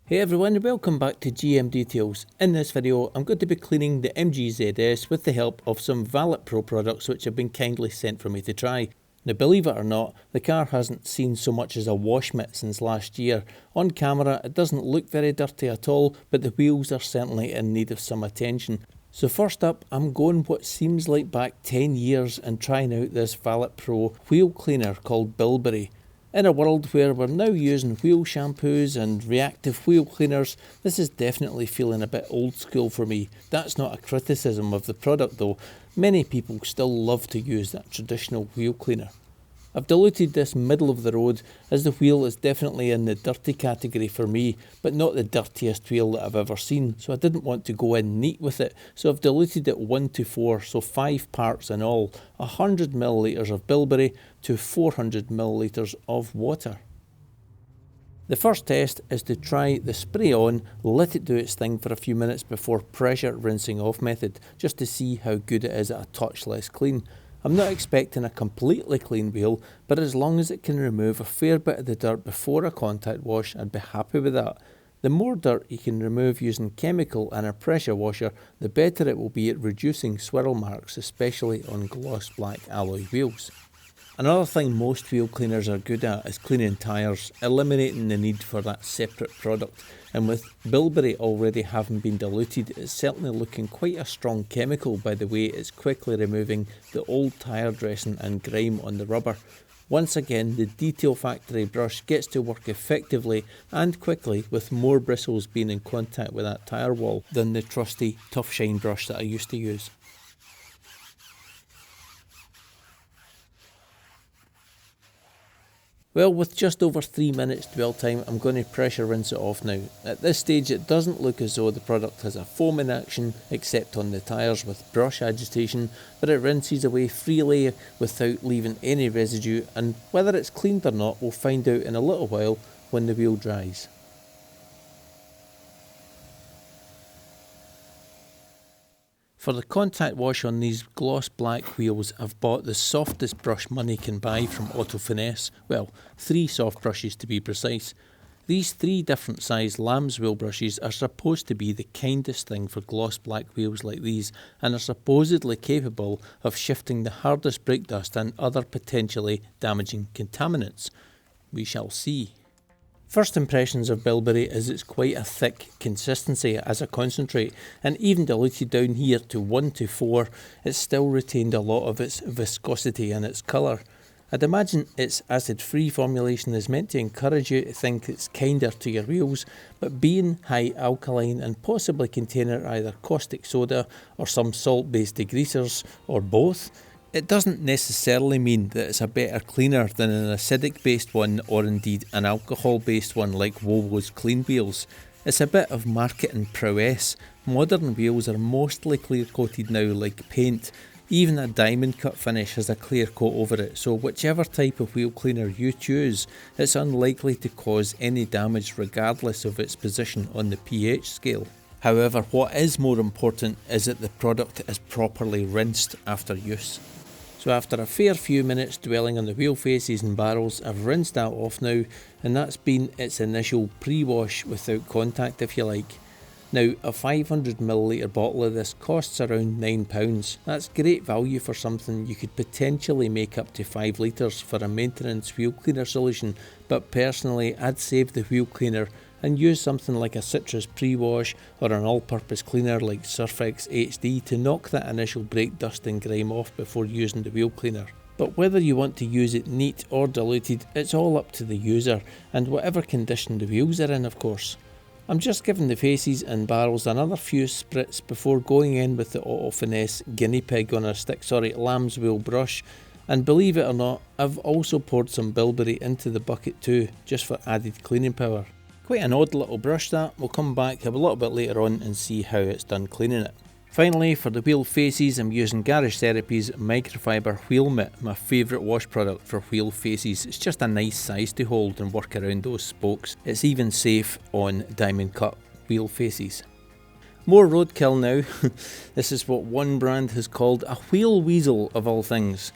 Hey everyone, welcome back to GM Details. In this video I'm going to be cleaning the MG ZS with the help of some Valet Pro products which have been kindly sent for me to try. Now believe it or not, the car hasn't seen so much as a wash mitt since last year. On camera it doesn't look very dirty at all, but the wheels are certainly in need of some attention. So first up, I'm going what seems like back 10 years and trying out this Valet Pro wheel cleaner called Bilberry. In a world where we're now using wheel shampoos and reactive wheel cleaners, this is definitely feeling a bit old school for me. That's not a criticism of the product though. Many people still love to use that traditional wheel cleaner. I've diluted this middle of the road as the wheel is definitely in the dirty category for me, but not the dirtiest wheel that I've ever seen, so I didn't want to go in neat with it, so I've diluted it 1:4, so 5 parts in all, 100 millilitres of bilberry to 400 millilitres of water. The first test is to try the spray on, let it do its thing for a few minutes before pressure rinsing off method, just to see how good it is at a touchless clean. I'm not expecting a completely clean wheel, but as long as it can remove a fair bit of the dirt before a contact wash, I'd be happy with that. The more dirt you can remove using chemical and a pressure washer, the better it will be at reducing swirl marks, especially on gloss black alloy wheels. Another thing most wheel cleaners are good at is cleaning tyres, eliminating the need for that separate product, and with bilberry already having been diluted, it's certainly looking quite a strong chemical by the way it's quickly removing the old tyre dressing and grime on the rubber. Once again, the Detail Factory brush gets to work effectively and quickly, with more bristles being in contact with that tyre wall than the trusty Tough Shine brush that I used to use. Well, with just over 3 minutes dwell time, I'm going to pressure rinse it off now. At this stage it doesn't look as though the product has a foam in action, except on the tyres with brush agitation, but it rinses away freely without leaving any residue, and whether it's cleaned or not we'll find out in a little while when the wheel dries. For the contact wash on these gloss black wheels, I've bought the softest brush money can buy from Auto Finesse. Well, 3 soft brushes to be precise. These 3 different size lamb's wheel brushes are supposed to be the kindest thing for gloss black wheels like these, and are supposedly capable of shifting the hardest brake dust and other potentially damaging contaminants. We shall see. First impressions of bilberry is it's quite a thick consistency as a concentrate, and even diluted down here to 1:4, it's still retained a lot of its viscosity and its colour. I'd imagine its acid-free formulation is meant to encourage you to think it's kinder to your wheels, but being high alkaline and possibly containing either caustic soda or some salt-based degreasers, or both, it doesn't necessarily mean that it's a better cleaner than an acidic based one, or indeed an alcohol based one like Volvo's clean wheels. It's a bit of marketing prowess. Modern wheels are mostly clear coated now like paint. Even a diamond cut finish has a clear coat over it, so whichever type of wheel cleaner you choose, it's unlikely to cause any damage regardless of its position on the pH scale. However, what is more important is that the product is properly rinsed after use. So after a fair few minutes dwelling on the wheel faces and barrels, I've rinsed that off now, and that's been its initial pre-wash without contact if you like. Now, a 500ml bottle of this costs around £9. That's great value for something you could potentially make up to 5 litres for a maintenance wheel cleaner solution, but personally I'd save the wheel cleaner and use something like a citrus pre-wash or an all-purpose cleaner like Surfex HD to knock that initial brake dust and grime off before using the wheel cleaner. But whether you want to use it neat or diluted, it's all up to the user, and whatever condition the wheels are in, of course. I'm just giving the faces and barrels another few spritz before going in with the Auto Finesse guinea pig on a lamb's wheel brush, and believe it or not, I've also poured some bilberry into the bucket too, just for added cleaning power. Quite an odd little brush that. We'll come back a little bit later on and see how it's done cleaning it. Finally, for the wheel faces, I'm using Garage Therapy's microfiber wheel mitt, my favourite wash product for wheel faces. It's just a nice size to hold and work around those spokes. It's even safe on diamond cut wheel faces. More roadkill now. This is what one brand has called a wheel weasel of all things.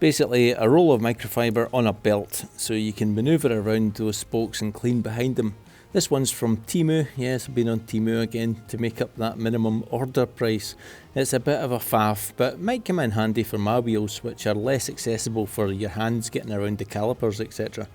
Basically a roll of microfiber on a belt so you can manoeuvre around those spokes and clean behind them. This one's from Temu. Yes, I've been on Temu again to make up that minimum order price. It's a bit of a faff, but might come in handy for my wheels, which are less accessible for your hands getting around the calipers, etc.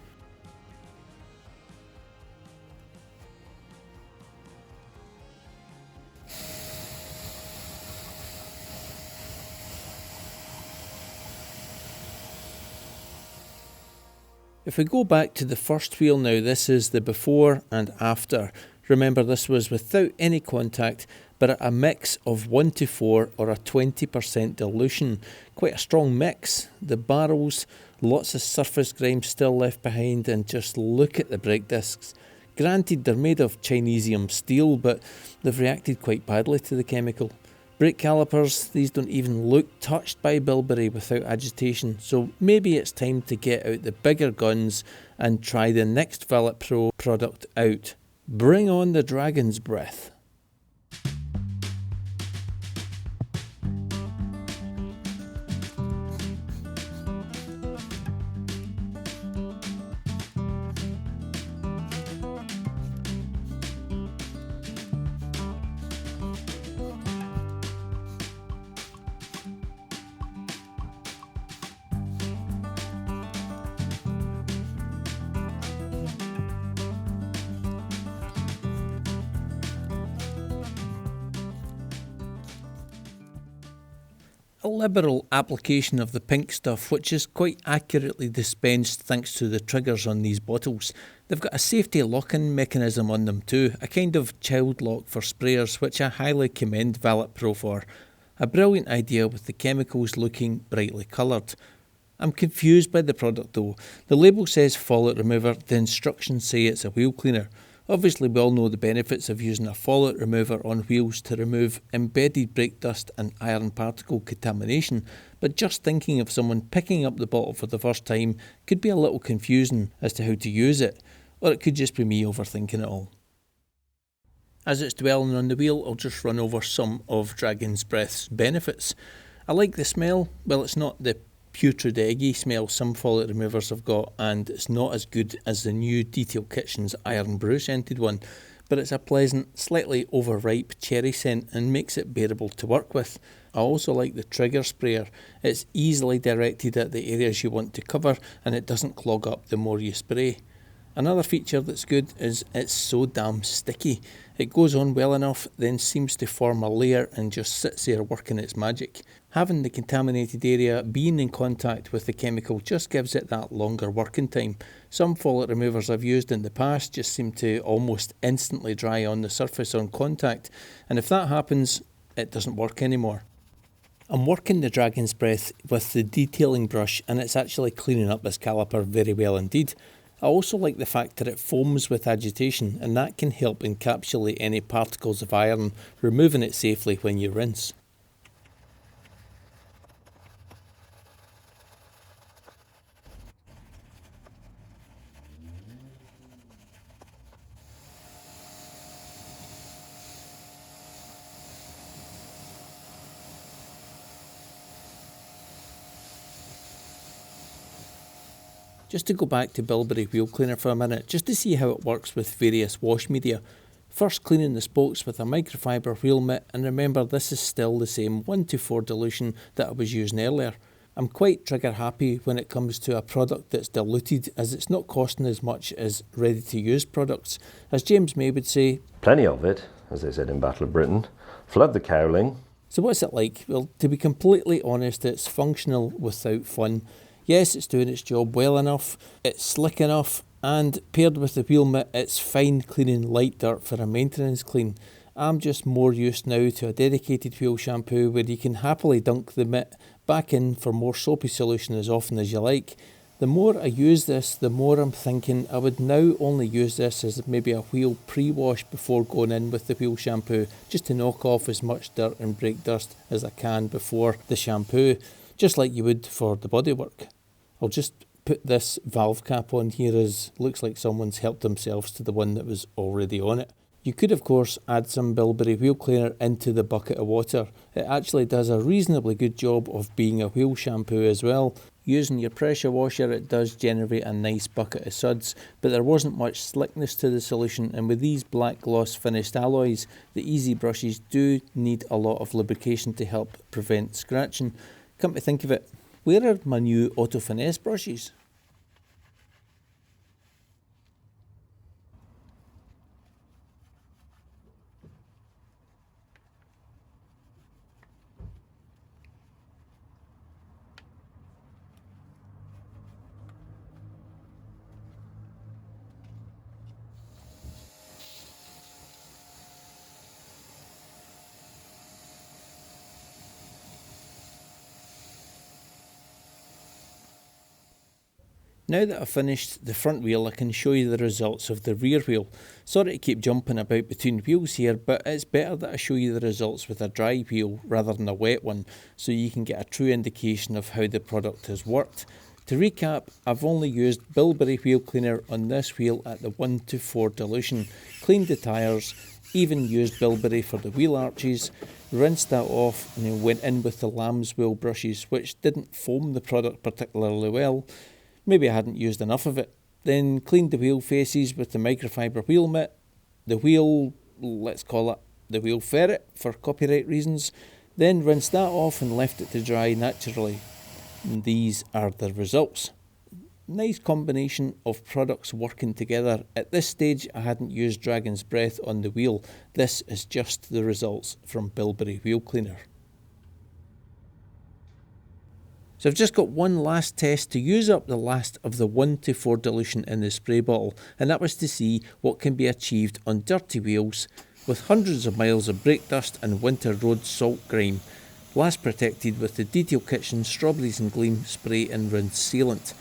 If we go back to the first wheel now, this is the before and after. Remember, this was without any contact, but at a mix of 1:4 or a 20% dilution. Quite a strong mix. The barrels, lots of surface grime still left behind, and just look at the brake discs. Granted, they're made of Chinesium steel, but they've reacted quite badly to the chemical. Brake calipers, these don't even look touched by bilberry without agitation, so maybe it's time to get out the bigger guns and try the next Valet Pro product out. Bring on the dragon's breath. A liberal application of the pink stuff, which is quite accurately dispensed thanks to the triggers on these bottles. They've got a safety lock-in mechanism on them too, a kind of child lock for sprayers, which I highly commend Valet Pro for. A brilliant idea with the chemicals looking brightly coloured. I'm confused by the product though. The label says fallout remover, the instructions say it's a wheel cleaner. Obviously we all know the benefits of using a fallout remover on wheels to remove embedded brake dust and iron particle contamination, but just thinking of someone picking up the bottle for the first time could be a little confusing as to how to use it, or it could just be me overthinking it all. As it's dwelling on the wheel, I'll just run over some of Dragon's Breath's benefits. I like the smell. Well, it's not the putrid eggy smell some fallout removers have got, and it's not as good as the new Detail Kitchen's Iron Brew scented one, but it's a pleasant, slightly overripe cherry scent and makes it bearable to work with. I also like the trigger sprayer. It's easily directed at the areas you want to cover, and it doesn't clog up the more you spray. Another feature that's good is it's so damn sticky. It goes on well enough, then seems to form a layer and just sits there working its magic. Having the contaminated area being in contact with the chemical just gives it that longer working time. Some fallout removers I've used in the past just seem to almost instantly dry on the surface on contact, and if that happens, it doesn't work anymore. I'm working the Dragon's Breath with the detailing brush, and it's actually cleaning up this caliper very well indeed. I also like the fact that it foams with agitation, and that can help encapsulate any particles of iron, removing it safely when you rinse. Just to go back to Bilberry Wheel Cleaner for a minute, just to see how it works with various wash media. First cleaning the spokes with a microfiber wheel mitt, and remember this is still the same 1:4 dilution that I was using earlier. I'm quite trigger happy when it comes to a product that's diluted, as it's not costing as much as ready to use products. As James May would say, plenty of it, as they said in Battle of Britain. Flood the cowling. So what's it like? Well, to be completely honest, it's functional without fun. Yes, it's doing its job well enough, it's slick enough, and paired with the wheel mitt, it's fine cleaning light dirt for a maintenance clean. I'm just more used now to a dedicated wheel shampoo where you can happily dunk the mitt back in for more soapy solution as often as you like. The more I use this, the more I'm thinking I would now only use this as maybe a wheel pre-wash before going in with the wheel shampoo, just to knock off as much dirt and brake dust as I can before the shampoo, just like you would for the bodywork. I'll just put this valve cap on here, as looks like someone's helped themselves to the one that was already on it. You could of course add some Bilberry wheel cleaner into the bucket of water. It actually does a reasonably good job of being a wheel shampoo as well. Using your pressure washer, it does generate a nice bucket of suds, but there wasn't much slickness to the solution, and with these black gloss finished alloys, the easy brushes do need a lot of lubrication to help prevent scratching. Come to think of it, where are my new Auto Finesse brushes? Now that I've finished the front wheel, I can show you the results of the rear wheel. Sorry to keep jumping about between wheels here, but it's better that I show you the results with a dry wheel rather than a wet one, so you can get a true indication of how the product has worked. To recap, I've only used Bilberry wheel cleaner on this wheel at the 1:4 dilution, cleaned the tyres, even used Bilberry for the wheel arches, rinsed that off and then went in with the lamb's wool brushes, which didn't foam the product particularly well. Maybe I hadn't used enough of it. Then cleaned the wheel faces with the microfiber wheel mitt, the wheel, let's call it the wheel ferret for copyright reasons, then rinsed that off and left it to dry naturally. And these are the results. Nice combination of products working together. At this stage I hadn't used Dragon's Breath on the wheel. This is just the results from Bilberry wheel cleaner. So I've just got one last test to use up the last of the 1:4 dilution in the spray bottle, and that was to see what can be achieved on dirty wheels with hundreds of miles of brake dust and winter road salt grime, last protected with the Detail Kitchen Strawberries and Gleam spray and rinse sealant.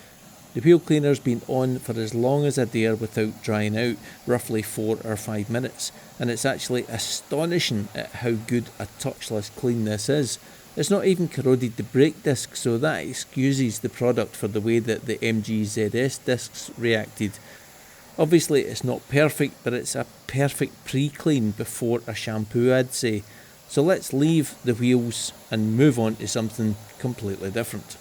The wheel cleaner's been on for as long as I dare without drying out, roughly 4 or 5 minutes, and it's actually astonishing at how good a touchless clean this is. It's not even corroded the brake disc, so that excuses the product for the way that the MGZS discs reacted. Obviously it's not perfect, but it's a perfect pre-clean before a shampoo, I'd say. So let's leave the wheels and move on to something completely different.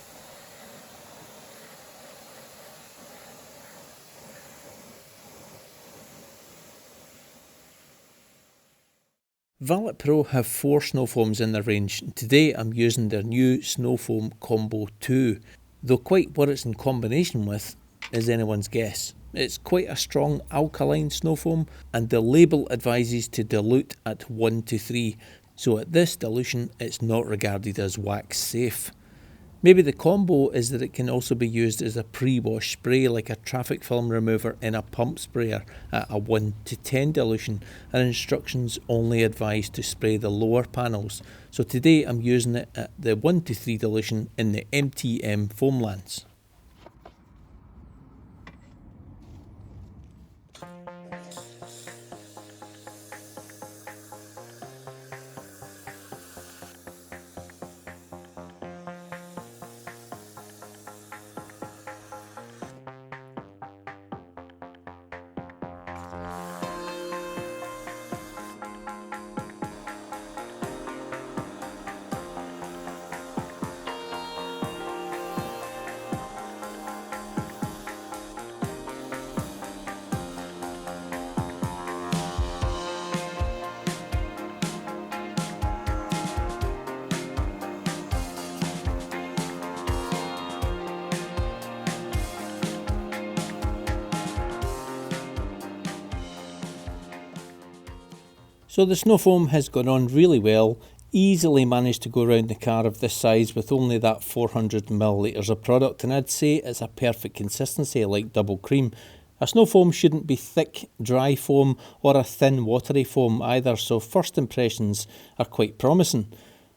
Valet Pro have 4 SNOWFOAMs in their range. Today I'm using their new SNOWFOAM Combo 2, though quite what it's in combination with is anyone's guess. It's quite a strong alkaline SNOWFOAM, and the label advises to dilute at 1:3, so at this dilution it's not regarded as wax safe. Maybe the combo is that it can also be used as a pre-wash spray, like a traffic film remover in a pump sprayer at a 1:10 dilution, and instructions only advise to spray the lower panels. So today I'm using it at the 1:3 dilution in the MTM foam lance. So the SNOWFOAM has gone on really well, easily managed to go around the car of this size with only that 400ml of product, and I'd say it's a perfect consistency like double cream. A SNOWFOAM shouldn't be thick, dry foam or a thin, watery foam either, so first impressions are quite promising.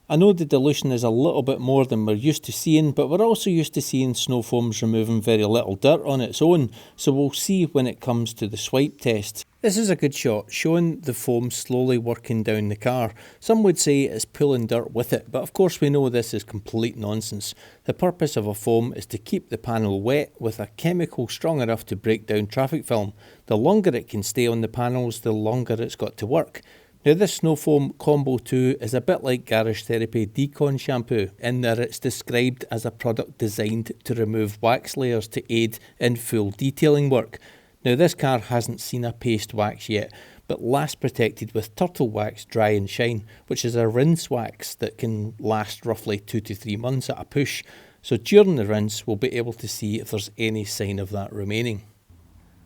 I know the dilution is a little bit more than we're used to seeing, but we're also used to seeing SNOWFOAMs removing very little dirt on its own, so we'll see when it comes to the swipe test. This is a good shot, showing the foam slowly working down the car. Some would say it's pulling dirt with it, but of course we know this is complete nonsense. The purpose of a foam is to keep the panel wet with a chemical strong enough to break down traffic film. The longer it can stay on the panels, the longer it's got to work. Now this SNOWFOAM Combo 2 is a bit like Garage Therapy Decon shampoo in that it's described as a product designed to remove wax layers to aid in full detailing work. Now this car hasn't seen a paste wax yet, but last protected with Turtle Wax Dry and Shine, which is a rinse wax that can last roughly 2 to 3 months at a push. So during the rinse we'll be able to see if there's any sign of that remaining.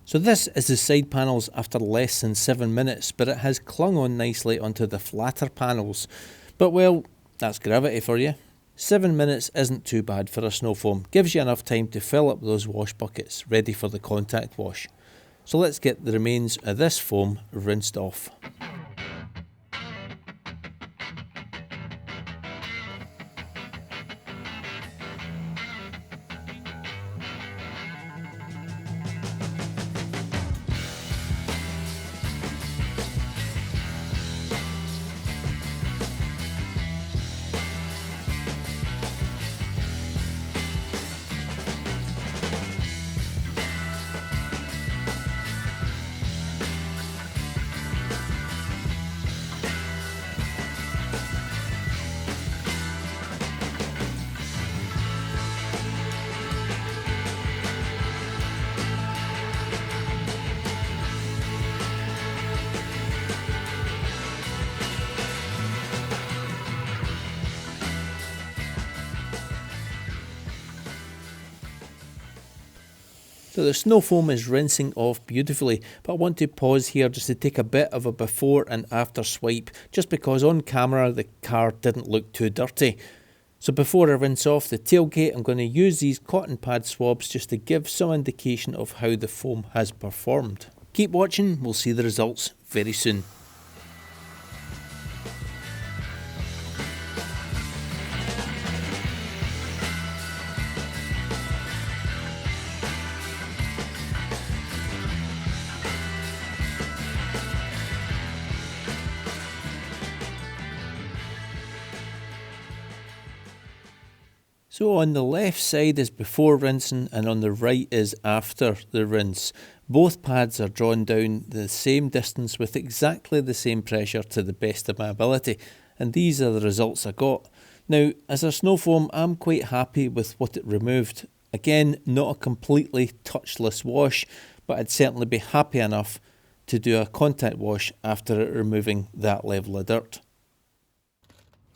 So this is the side panels after less than 7 minutes, but it has clung on nicely onto the flatter panels. But well, that's gravity for you. 7 minutes isn't too bad for a SNOWFOAM, gives you enough time to fill up those wash buckets ready for the contact wash. So let's get the remains of this foam rinsed off. So the SNOWFOAM is rinsing off beautifully, but I want to pause here just to take a bit of a before and after swipe, just because on camera the car didn't look too dirty. So before I rinse off the tailgate, I'm going to use these cotton pad swabs just to give some indication of how the foam has performed. Keep watching, we'll see the results very soon. So on the left side is before rinsing and on the right is after the rinse. Both pads are drawn down the same distance with exactly the same pressure to the best of my ability, and these are the results I got. Now as a SNOWFOAM I'm quite happy with what it removed. Again, not a completely touchless wash, but I'd certainly be happy enough to do a contact wash after it removing that level of dirt.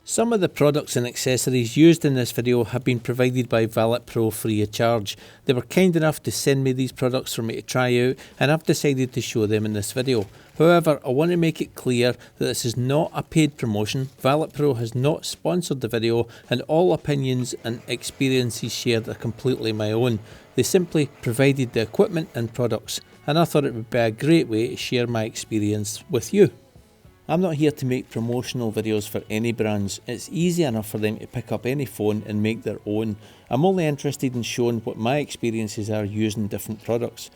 Some of the products and accessories used in this video have been provided by Valet Pro free of charge. They were kind enough to send me these products for me to try out, and I've decided to show them in this video. However, I want to make it clear that this is not a paid promotion. Valet Pro has not sponsored the video, and all opinions and experiences shared are completely my own. They simply provided the equipment and products, and I thought it would be a great way to share my experience with you. I'm not here to make promotional videos for any brands. It's easy enough for them to pick up any phone and make their own. I'm only interested in showing what my experiences are using different products.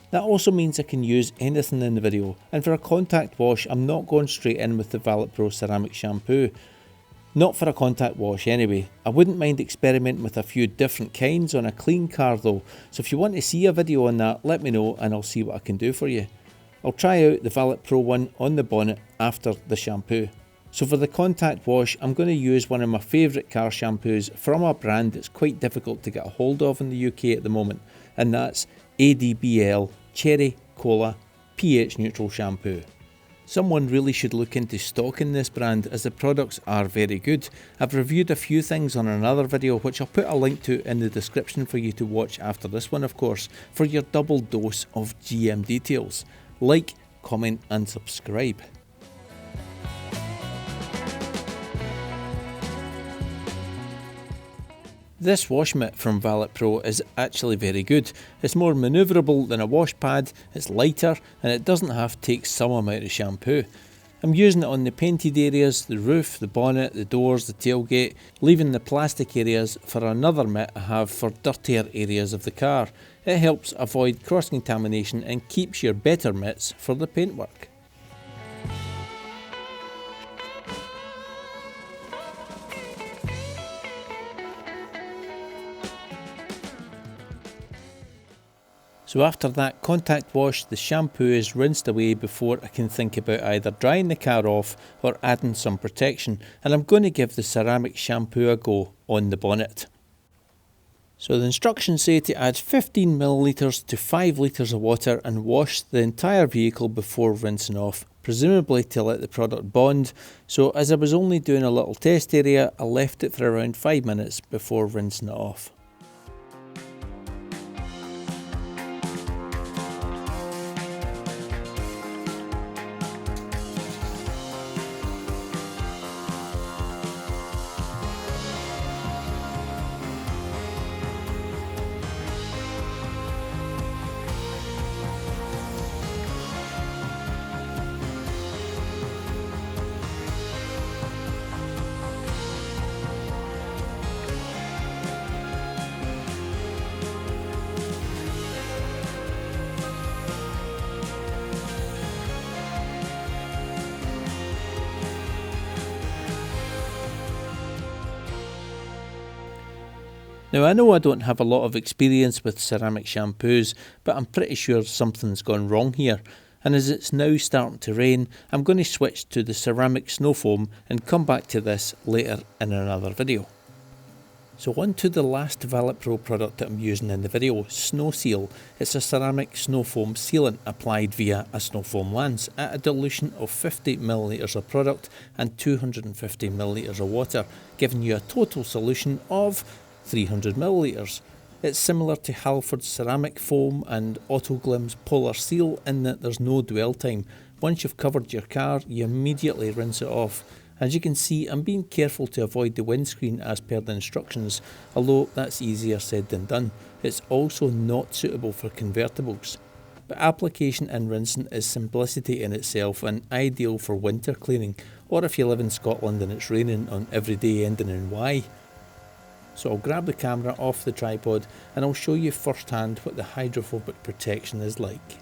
That also means I can use anything in the video, and for a contact wash I'm not going straight in with the Valet Pro ceramic shampoo. Not for a contact wash anyway. I wouldn't mind experimenting with a few different kinds on a clean car though, so if you want to see a video on that, let me know and I'll see what I can do for you. I'll try out the Valet Pro one on the bonnet after the shampoo. So for the contact wash, I'm going to use one of my favourite car shampoos from a brand that's quite difficult to get a hold of in the UK at the moment, and that's ADBL Cherry Cola pH Neutral Shampoo. Someone really should look into stocking this brand as the products are very good. I've reviewed a few things on another video which I'll put a link to in the description for you to watch after this one of course, for your double dose of GM details. Like, comment and subscribe. This wash mitt from Valet Pro is actually very good. It's more manoeuvrable than a wash pad, it's lighter, and it doesn't have to take some amount of shampoo. I'm using it on the painted areas, the roof, the bonnet, the doors, the tailgate, leaving the plastic areas for another mitt I have for dirtier areas of the car. It helps avoid cross-contamination and keeps your better mitts for the paintwork. So after that contact wash, the shampoo is rinsed away before I can think about either drying the car off or adding some protection, and I'm going to give the ceramic shampoo a go on the bonnet. So the instructions say to add 15 millilitres to 5 litres of water and wash the entire vehicle before rinsing off, presumably to let the product bond. So as I was only doing a little test area, I left it for around 5 minutes before rinsing it off. Now I know I don't have a lot of experience with ceramic shampoos, but I'm pretty sure something's gone wrong here, and as it's now starting to rain, I'm going to switch to the ceramic SNOWFOAM and come back to this later in another video. So on to the last Valet Pro product that I'm using in the video, Snow Seal. It's a ceramic SNOWFOAM sealant applied via a SNOWFOAM lance at a dilution of 50 millilitres of product and 250 millilitres of water, giving you a total solution of 300 millilitres. It's similar to Halford's ceramic foam and Autoglim's polar seal in that there's no dwell time. Once you've covered your car, you immediately rinse it off. As you can see, I'm being careful to avoid the windscreen as per the instructions, although that's easier said than done. It's also not suitable for convertibles. But application and rinsing is simplicity in itself and ideal for winter cleaning, or if you live in Scotland and it's raining on every day ending in Y. So I'll grab the camera off the tripod and I'll show you firsthand what the hydrophobic protection is like.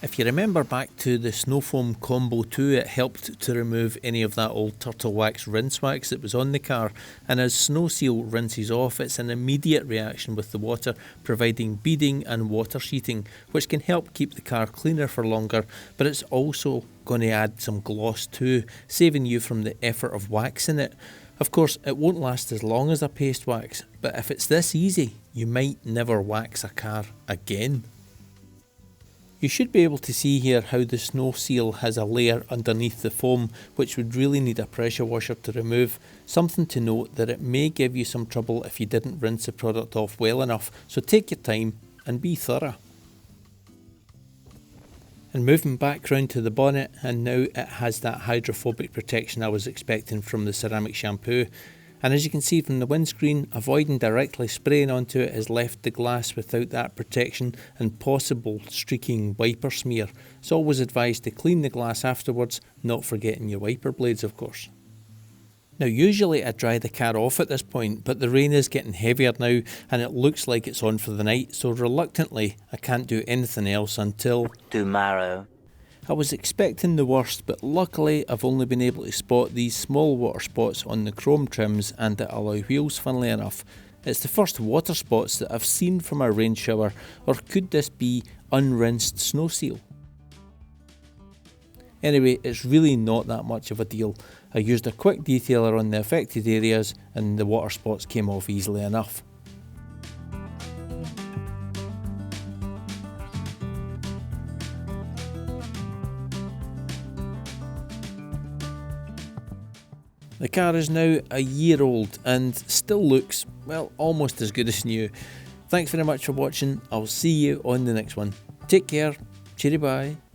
If you remember back to the SNOWFOAM Combo 2, it helped to remove any of that old turtle wax rinse wax that was on the car, and as Snow Seal rinses off, it's an immediate reaction with the water, providing beading and water sheeting, which can help keep the car cleaner for longer, but it's also going to add some gloss too, saving you from the effort of waxing it. Of course, it won't last as long as a paste wax, but if it's this easy, you might never wax a car again. You should be able to see here how the Snow Seal has a layer underneath the foam which would really need a pressure washer to remove. Something to note that it may give you some trouble if you didn't rinse the product off well enough, so take your time and be thorough. And moving back round to the bonnet, and now it has that hydrophobic protection I was expecting from the ceramic shampoo. And as you can see from the windscreen, avoiding directly spraying onto it has left the glass without that protection and possible streaking wiper smear. It's always advised to clean the glass afterwards, not forgetting your wiper blades of course. Now usually I dry the car off at this point, but the rain is getting heavier now and it looks like it's on for the night, so reluctantly I can't do anything else until tomorrow. I was expecting the worst, but luckily I've only been able to spot these small water spots on the chrome trims and the alloy wheels, funnily enough. It's the first water spots that I've seen from a rain shower, or could this be unrinsed Snow Seal? Anyway, it's really not that much of a deal. I used a quick detailer on the affected areas and the water spots came off easily enough. The car is now a year old and still looks, well, almost as good as new. Thanks very much for watching. I'll see you on the next one. Take care. Cheery bye.